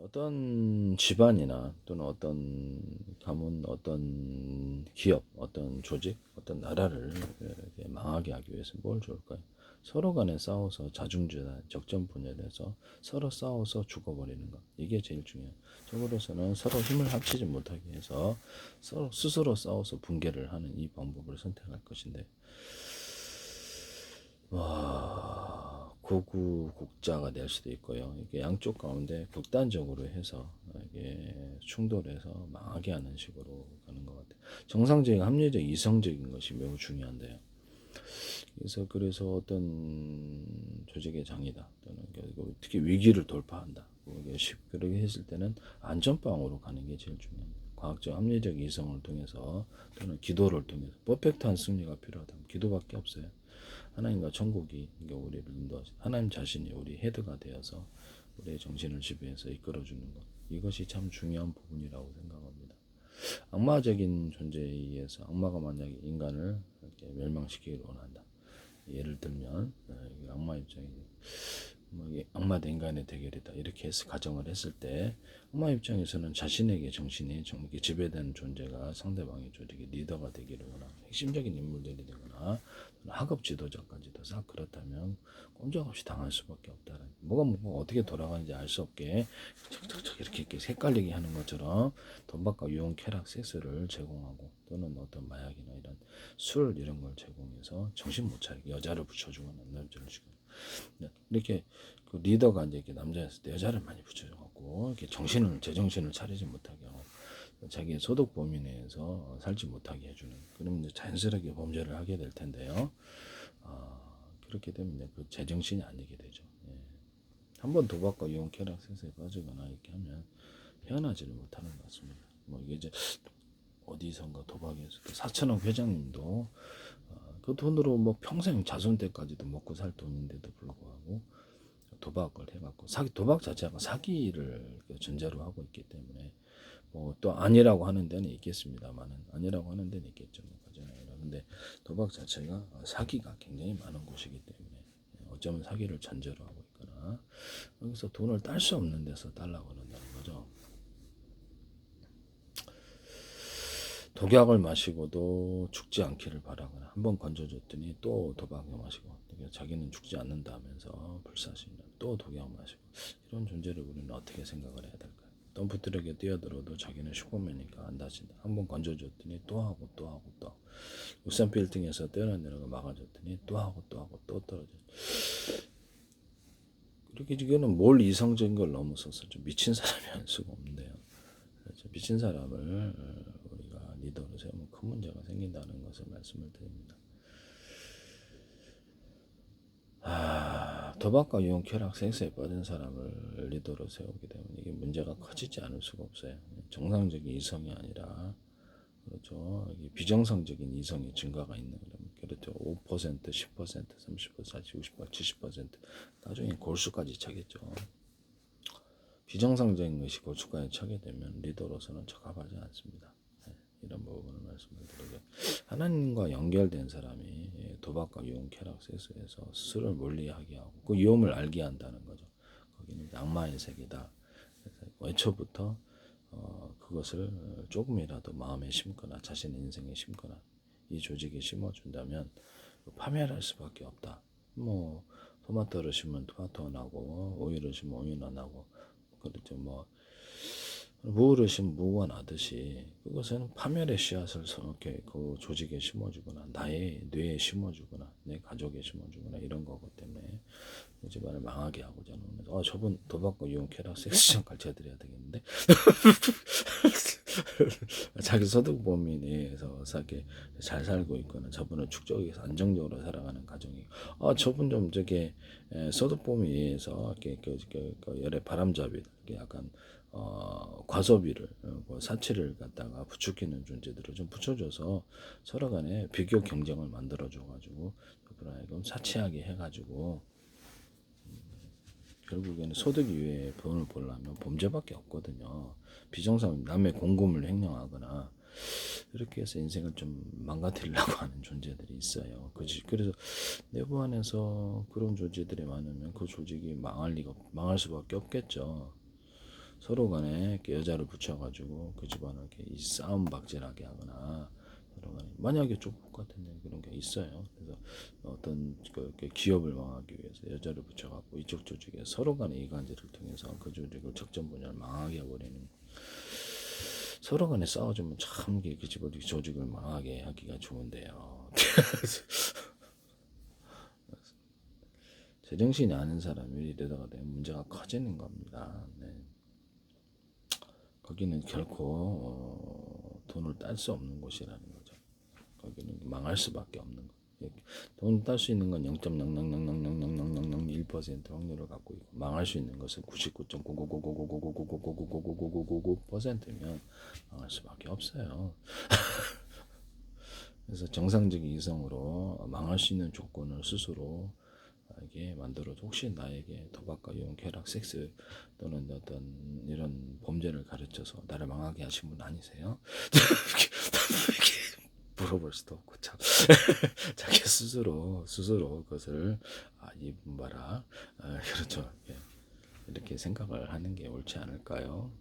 어떤 집안이나 또는 어떤 가문, 어떤 기업, 어떤 조직, 어떤 나라를 이렇게 망하게 하기 위해서 뭘 좋을까요? 서로 간에 싸워서 자중지나 적전분열해서 서로 싸워서 죽어버리는 것. 이게 제일 중요해요. 적으로서는 서로 힘을 합치지 못하게 해서 서로 스스로 싸워서 붕괴를 하는 이 방법을 선택할 것인데, 고구국자가 될 수도 있고요. 이게 양쪽 가운데 극단적으로 해서 이게 충돌해서 망하게 하는 식으로 가는 것 같아요. 정상적인 합리적 이성적인 것이 매우 중요한데요. 그래서 어떤 조직의 장이다 또는 특히 위기를 돌파한다. 그렇게 했을 때는 안전빵으로 가는 게 제일 중요합니다. 과학적 합리적 이성을 통해서 또는 기도를 통해서 퍼펙트한 승리가 필요하다면 기도밖에 없어요. 하나님과 천국이 우리를 인도하시, 하나님 자신이 우리 헤드가 되어서 우리의 정신을 지배해서 이끌어주는 것, 이것이 참 중요한 부분이라고 생각합니다. 악마적인 존재에 의해서 악마가 만약에 인간을 이렇게 멸망시키기를 원한다. 예를 들면 악마 입장이 악마 대 인간의 대결이다 이렇게 해서 가정을 했을 때 악마 입장에서는 자신에게 정신이 지배되는 존재가 상대방의 조직의 리더가 되기를 원하고 핵심적인 인물들이 되거나 학업 지도자까지도 싹 그렇다면 꼼짝없이 당할 수밖에 없다는 뭐가 어떻게 돌아가는지 알 수 없게 척척척 이렇게 헷갈리게 하는 것처럼 돈박과 유흥 쾌락 섹스를 제공하고 또는 어떤 마약이나 이런 술 이런 걸 제공해서 정신 못 차리게 여자를 붙여주거나 남자를 주거나 이렇게 그 리더가 이제 이렇게 남자였을 때 여자를 많이 붙여줘갖고 이렇게 제정신을 차리지 못하게 하고 자기의 소득 범위 내에서 살지 못하게 해주는 그러면 이제 자연스럽게 범죄를 하게 될 텐데요. 그렇게 되면 그 제정신이 아니게 되죠. 예. 한번 도박과 이용 쾌락 세세에 빠지거나 이렇게 하면 헤어나지를 못하는 것 같습니다. 뭐 이게 이제 어디선가 도박에서 4천억 회장님도 그 돈으로 뭐 평생 자손 때까지도 먹고 살 돈인데도 불구하고 도박을 해갖고 도박 자체가 사기를 전제로 하고 있기 때문에 뭐 또 아니라고 하는 데는 있겠습니다만은 아니라고 하는 데는 있겠죠. 그런데 도박 자체가 사기가 굉장히 많은 곳이기 때문에 어쩌면 사기를 전제로 하고 있거나 여기서 돈을 딸 수 없는 데서 달라고 한다는 거죠. 독약을 마시고도 죽지 않기를 바라거나 한번 건져줬더니 또 도박을 마시고 자기는 죽지 않는다면서 불사신다 또 독약 마시고 이런 존재를 우리는 어떻게 생각을 해야 될까요? 덤프트럭에 뛰어들어도 자기는 슈퍼맨이니까 안 다친다. 한번 건져줬더니 또 하고 또 하고 또 63 빌딩에서 뛰어내려가 막아줬더니 또 하고 또 하고 또 떨어져. 그렇게 이거는 뭘 이성적인 걸 넘어서서 좀 미친 사람이 할 수가 없는데요. 미친 사람을 우리가 리더로 세우면 큰 문제가 생긴다는 것을 말씀을 드립니다. 도박과 유흥, 쾌락, 섹스에 빠진 사람을 리더로 세우게 되면 이게 문제가 커지지 않을 수가 없어요. 정상적인 이성이 아니라 그렇죠. 비정상적인 이성의 증가가 있는 거죠. 그렇죠. 5%, 10%, 30%, 40%, 50%, 70% 나중에 골수까지 차겠죠. 비정상적인 것이 골수까지 차게 되면 리더로서는 적합하지 않습니다. 이런 부분을 말씀을 드리고 하나님과 연결된 사람이 도박과 유흥, 쾌락, 섹스에서 스스로를 멀리하게 하고 그 위험을 알게 한다는 거죠. 거기는 악마의 세계다. 그래서 애초부터 그것을 조금이라도 마음에 심거나 자신의 인생에 심거나 이 조직에 심어준다면 파멸할 수밖에 없다. 뭐 토마토를 심으면 토마토가 나고 오이를 심으면 오이가 나고 그렇죠. 뭐 무를 심으면 무가 나듯이 그것은 파멸의 씨앗을 이렇게 그 조직에 심어주거나 나의 뇌에 심어주거나 내 가족에 심어주거나 이런 거기 때문에 그 집안을 망하게 하고자 하는 저분 도박과 이용 쾌락 섹스장 가르쳐드려야 되겠는데 자기 소득 범위 내에서 잘 살고 있거나 저분은 축적해서 안정적으로 살아가는 가정이 저분 좀 저게 소득 범위 내에서 열의 바람잡이 약간 과소비를 사치를 갖다가 부추기는 존재들을 좀 붙여줘서 서로 간에 비교 경쟁을 만들어줘 가지고 그럼 사치하게 해가지고 결국에는 소득 이외에 돈을 벌려면 범죄밖에 없거든요. 비정상 남의 공금을 횡령하거나 이렇게 해서 인생을 좀 망가뜨리려고 하는 존재들이 있어요. 그래서 내부 안에서 그런 존재들이 많으면 그 조직이 망할 수밖에 없겠죠. 서로 간에 이렇게 여자를 붙여가지고 그 집안을 이렇게 이 싸움 박질하게 하거나 서로 간에 만약에 조국 같은데 그런 게 있어요. 그래서 어떤 그 기업을 망하기 위해서 여자를 붙여갖고 이쪽 조직에 서로 간의 이간질을 통해서 그 조직을 적전 분야를 망하게 해버리는 서로 간에 싸워주면 참 그 집을 조직을 망하게 하기가 좋은데요. 제정신이 아닌 사람이 이러다가 되면 문제가 커지는 겁니다. 네. 거기는 결코 돈을 딸 수 없는 곳이라는 거죠. 거기는 망할 수밖에 없는 거. 돈 딸 수 있는 건 0.000000001% 확률을 갖고 있고 망할 수 있는 것은 99.999999999999999%면 망할 수밖에 없어요. 그래서 정상적인 이성으로 망할 수 있는 조건을 스스로 이게 만들어도 혹시 나에게 도박과 유흥, 쾌락, 섹스 또는 어떤 이런 범죄를 가르쳐서 나를 망하게 하신 분 아니세요? 물어볼 수도 없고 참 자기 스스로 그것을 이분 봐라 그렇죠 이렇게 생각을 하는 게 옳지 않을까요?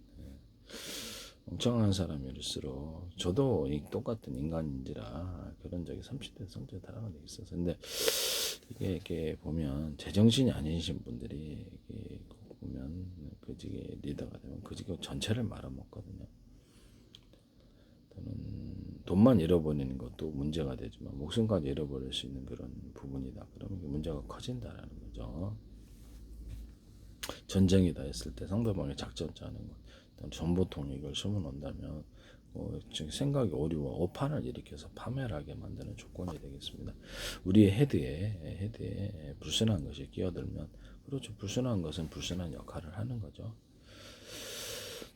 멍청한 사람일수록 저도 똑같은 인간인지라 그런 적이 30대 성적에 달아간 적이 있어서 근데 이게 보면 제정신이 아니신 분들이 이게 보면 그 직의 리더가 되면 그 직업 전체를 말아먹거든요. 또는 돈만 잃어버리는 것도 문제가 되지만 목숨까지 잃어버릴 수 있는 그런 부분이다. 그러면 문제가 커진다라는 거죠. 전쟁이다 했을 때 상대방의 작전 짜는 것, 정보통 이걸 심어놓는다면 생각이 오류와 오판을 일으켜서 파멸하게 만드는 조건이 되겠습니다. 우리의 헤드에 불순한 것이 끼어들면 그렇죠. 불순한 것은 불순한 역할을 하는 거죠.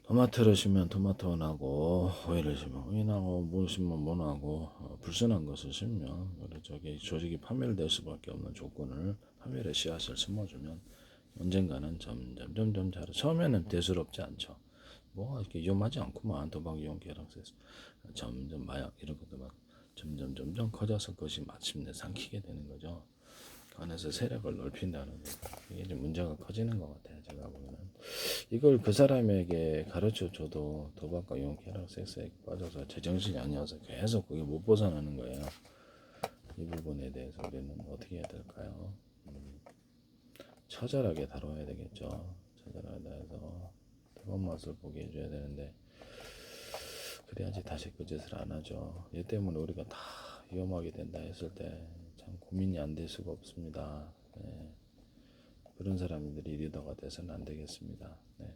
토마토를 심으면 토마토가 나고 오이를 심으면 오이 나고 뭘 심으면 뭐 나고 불순한 것을 심으면 저기 조직이 파멸될 수밖에 없는 조건을 파멸의 씨앗을 심어주면 언젠가는 점점 자라. 처음에는 대수롭지 않죠. 뭐 이렇게 위험하지 않구만. 도박, 이용, 계량, 세수. 점점 마약 이런 것도 막 점점 커져서 그것이 마침내 삼키게 되는 거죠. 그 안에서 세력을 넓힌다는 이게 이제 문제가 커지는 것 같아요. 제가 보면은 이걸 그 사람에게 가르쳐 줘도 도박과 이용, 계량, 섹스에 빠져서 제정신이 아니어서 계속 그게 못 벗어나는 거예요. 이 부분에 대해서 우리는 어떻게 해야 될까요? 처절하게 다뤄야 되겠죠. 처절하게 해서 뜨거운 맛을 보게 해줘야 되는데 그래야지 다시 그 짓을 안 하죠. 얘 때문에 우리가 다 위험하게 된다 했을 때 참 고민이 안 될 수가 없습니다. 네. 그런 사람들이 리더가 돼서는 안 되겠습니다. 네.